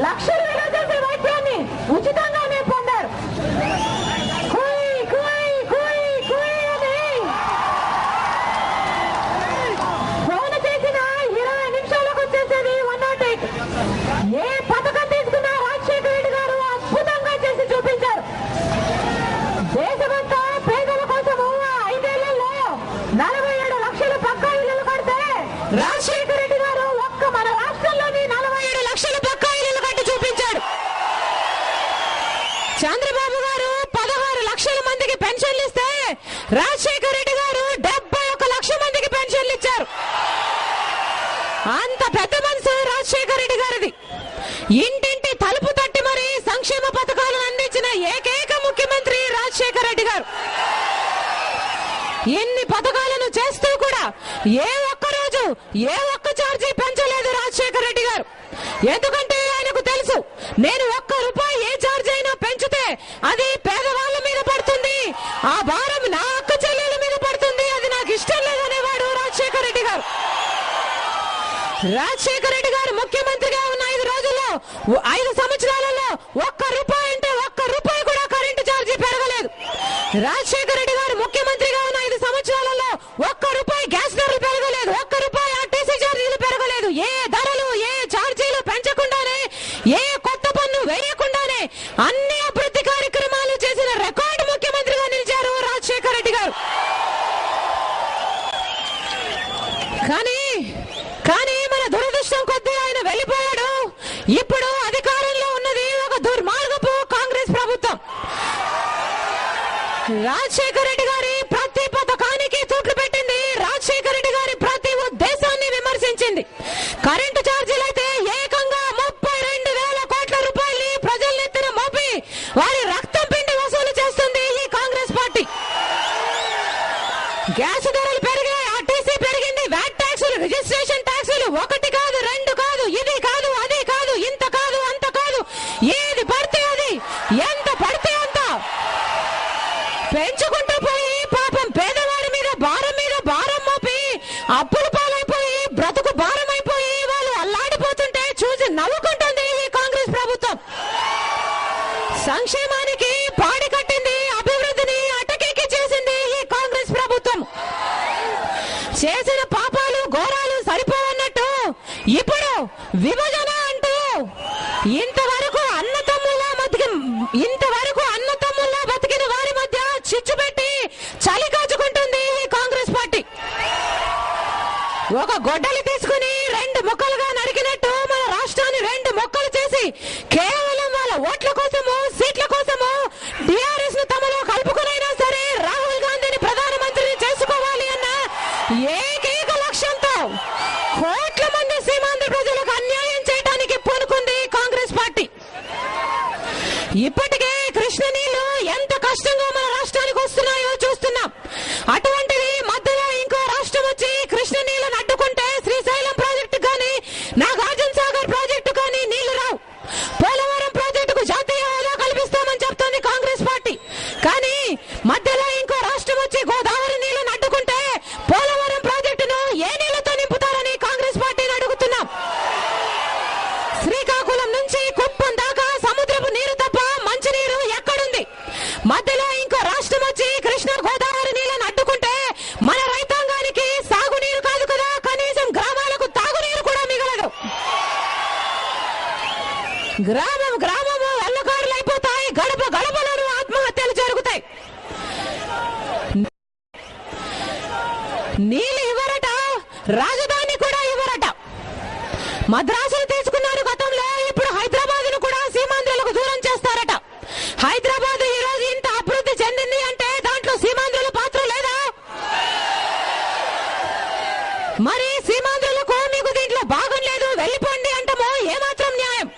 లక్షల విలువ చేసే వైద్యాన్ని ఉచితంగానే పొందారు. ఫోన్ చేసిన 20 నిమిషాలకు వచ్చేసేది 108. ఏ పథకం తీసుకున్నా రాజశేఖర రెడ్డి గారు అద్భుతంగా చేసి చూపించారు. దేశమంతా పేదల కోసము 5 ఏళ్లలో 47 లక్షల పక్కా ఇళ్లు కడితే రాజశేఖర రెడ్డి గారు ఒక్క మన రాష్ట్రంలోని 47 లక్షల పక్కా ఇళ్లు కట్టి చూపించాడు. చంద్రబాబు గారు 16 లక్షల మందికి పెన్షన్లు ఇస్తే రాజశేఖర రెడ్డి గారు 71 లక్షల మందికి పెన్షన్లు ఇచ్చారు. అంత పెద్ద మనసు రాజశేఖర రెడ్డి గారిది. ఇంటింటి తలుపు తట్టి మరి సంక్షేమ పథకాలను అందించిన ఏకైక ముఖ్యమంత్రి రాజశేఖర రెడ్డి గారు. ఎన్ని పథకాలను చేస్తూ కూడా ఏ ఒక్క రోజు ఏ ఒక్క ఛార్జీ పెంచలేదు రాజశేఖర రెడ్డి గారు. ఎందుకంటే ఆయనకు తెలుసు, నేను ఒక్క రూపాయి ఏ ఛార్జ్ అయినా పెంచితే అది పేదవాళ్ళ మీద పడుతుంది, ఆ భారం నా అక్క చెల్లెల మీద పడుతుంది, అది నాకు ఇష్టం లేదనేవాడు రాజశేఖర రెడ్డి గారు. రాజశేఖర రెడ్డి గారు ముఖ్యమంత్రిగా ఉన్న 5 రోజుల్లో 5 సంవత్సరాలలో ఒక్క రూపాయి అంటే ఒక్క రూపాయి కూడా కరెంటు ఛార్జీ పెరగలేదు. రాజశేఖర రెడ్డి గారు ముఖ్యమంత్రిగా ఉన్న 5 సంవత్సరాలలో ఒక్క రూపాయి గ్యాస్ ధరలు పెరగలేదు, ఒక్క రూపాయి ఆర్టీసీ ఛార్జీలు పెరగలేదు. ఏ ధరలు ఏ ఛార్జీలు పెంచకుండానే, ఏ కొత్త పన్ను వేయకుండానే అన్ని అభివృద్ధి కార్యక్రమాలు చేసిన రికార్డు ముఖ్యమంత్రిగా నిలిచారు రాజశేఖర రెడ్డి గారు. కానీ మన దురదృష్టం కొద్దీ ఆయన వెళ్ళిపోయాడు. ఇప్పుడు అధికారంలో ఉన్నది ఒక దుర్మార్గపు కాంగ్రెస్ ప్రభుత్వం. రాజశేఖర రెడ్డి గారి ప్రతి పథకానికి తూట్లు పెట్టింది, రాజశేఖర రెడ్డి గారి ప్రతి ఉద్దేశాన్ని విమర్శించింది. కరెంటు ఛార్జీలు అయితే ఏకంగా 32,000 కోట్ల రూపాయలు ప్రజలెత్తిన మోపి వారి రక్తం పిండి వసూలు చేస్తుంది ఈ కాంగ్రెస్ పార్టీ. గ్యాస్ ధరలు పెరిగాయి, ఆర్టీసీ పెరిగింది, వ్యాట్ ట్యాక్సులు, రిజిస్ట్రేషన్ ట్యాక్సులు 1 కాదు 2 కాదు, ఇది కాదు అది కాదు, ఇంత కాదు అంత కాదు, ఏది పడితే అది, ఎంత పడితే అంత పెంచుకుంటూ పోయి పాపం పేదవాడి మీద భారం మోపి అప్పులు పాలైపోయి బ్రతుకు భారం అయిపోయి వాళ్ళు అల్లాడిపోతుంటే చూసి నవ్వుకుంటుంది ఈ కాంగ్రెస్ ప్రభుత్వం. సంక్షేమానికి పాడి కట్టింది, అభివృద్ధిని అటకెక్కి చేసింది ఈ కాంగ్రెస్ ప్రభుత్వం. చేసిన పాపాలు ఘోరాలు సరిపోవన్నట్టు ఇప్పుడు విభజన అంటూ ఇంతవరకు అన్నతమ్ముల్లా బతికిన వారి మధ్య చిచ్చు పెట్టి చలి కాచుకుంటుంది ఈ కాంగ్రెస్ పార్టీ. ఒక గొడ్డలి తీసుకుని 2 ముక్కలుగా నరికినట్టు మన రాష్ట్రాన్ని 2 ముక్కలు చేసి కేవలం వాళ్ళ ఓట్ల కోసము సీట్ల కోసము టిఆర్ఎస్ ను తమలో కలుపుకునైనా సరే రాహుల్ గాంధీని ప్రధానమంత్రిని చేసుకోవాలి అన్న ఏకైక లక్ష్యంతో కోట్ల మంది సీమాంధ్ర ప్రజలకు అన్యాయం చేయడానికి పూనుకుంది కాంగ్రెస్ పార్టీ. ఇప్పటికే కృష్ణ నీళ్లు ఎంత కష్టంగా మన రాష్ట్రానికి వస్తున్నాయో చూస్తున్నాం. అటువంటిది మధ్యలో ఇంకో రాష్ట్రం వచ్చి కృష్ణ నీళ్లను అడ్డుకుంటే శ్రీశైలం ప్రాజెక్టు కానీ నాగార్జున సాగర్ ప్రాజెక్టు కానీ నీళ్లు రావు. పోలవరం ప్రాజెక్టుకు జాతీయ హోదా కల్పిస్తామని చెప్తోంది కాంగ్రెస్ పార్టీ. కానీ మధ్యలో ఇంకో రాష్ట్రం వచ్చి గోదావరి నీళ్లను అడ్డుకుంటే పోలవరం ప్రాజెక్టును ఏ నీళ్లతో నింపుతారని కాంగ్రెస్ పార్టీని అడుగుతున్నాం. శ్రీకాకుళం నుంచి కుప్పం దాకా సముద్రపు నీరు తప్ప మంచినీరు ఎక్కడుంది? మధ్యలో ఇంకో రాష్ట్రం వచ్చి కృష్ణ గోదావరి నీళ్లను అడ్డుకుంటే మన రైతాంగానికి సాగునీరు కాదు కదా, కనీసం గ్రామాలకు తాగునీరు కూడా మిగలదు. గ్రామము అల్లకారులు అయిపోతాయి, గడపలోనూ ఆత్మహత్యలు జరుగుతాయి. నీళ్ళు ఇవ్వరట, రాజధాని కూడా ఇవ్వరట. మద్రాసులు తీసుకున్నారు గతంలో, ఇప్పుడు హైదరాబాద్ ను కూడా సీమాంధ్రులకు దూరం చేస్తారట. హైదరాబాద్ ఈ రోజు ఇంత అభివృద్ధి చెందింది అంటే దాంట్లో సీమాంధ్రుల పాత్ర లేదా? మరి సీమాంధ్రులకు మీకు దీంట్లో భాగం లేదు వెళ్ళిపోండి అంటామో ఏమాత్రం న్యాయం?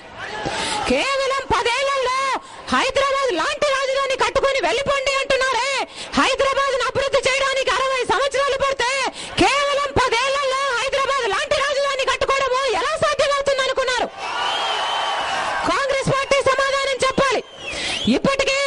కేవలం 10 ఏళ్లలో హైదరాబాద్ లాంటి రాజధాని కట్టుకుని వెళ్ళిపోండి అంటున్నారే. హైదరాబాద్ అభివృద్ధి చేయడానికి 60 సంవత్సరాలు పడితే కేవలం 10 ఏళ్లలో హైదరాబాద్ లాంటి రాజధాని కట్టుకోవడము ఎలా సాధ్యమవుతుంది అనుకున్నారు? కాంగ్రెస్ పార్టీ సమాధానం చెప్పాలి. ఇప్పటికే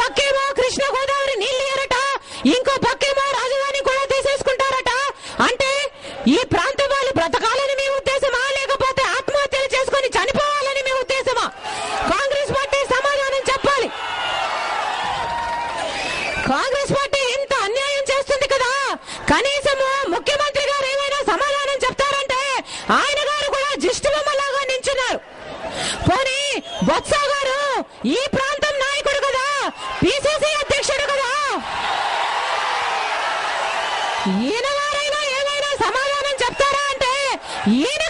పక్కేమో కృష్ణ గోదావరి నీళ్లు ఇయ్యరట, ఇంకో పక్కేమో రాజధాని కూడా తీసేసుకుంటారట. అంటే ఈ ప్రాంతం వాళ్ళు బ్రతకాలని మీ ఉద్దేశమా, లేకపోతే ఆత్మహత్యలు చేసుకుని చనిపోవాలని మీ ఉద్దేశమా? కాంగ్రెస్ పార్టీ సమాధానం చెప్పాలి. కాంగ్రెస్ పార్టీ ఇంత అన్యాయం చేస్తుంది కదా, కనీసము ముఖ్యమంత్రి గారు ఏమైనా సమాధానం చెప్తారంటే ఆయన గారు కూడా దిష్టి బొమ్మలాగా నించున్నారు. పోనీ బొత్స గారు ఈ ప్రాంతం నాయకుడు కదా, పిసిసి అధ్యక్షుడు కదా, ఈయన గారైనా ఏమైనా సమాధానం చెప్తారా అంటే ఈయన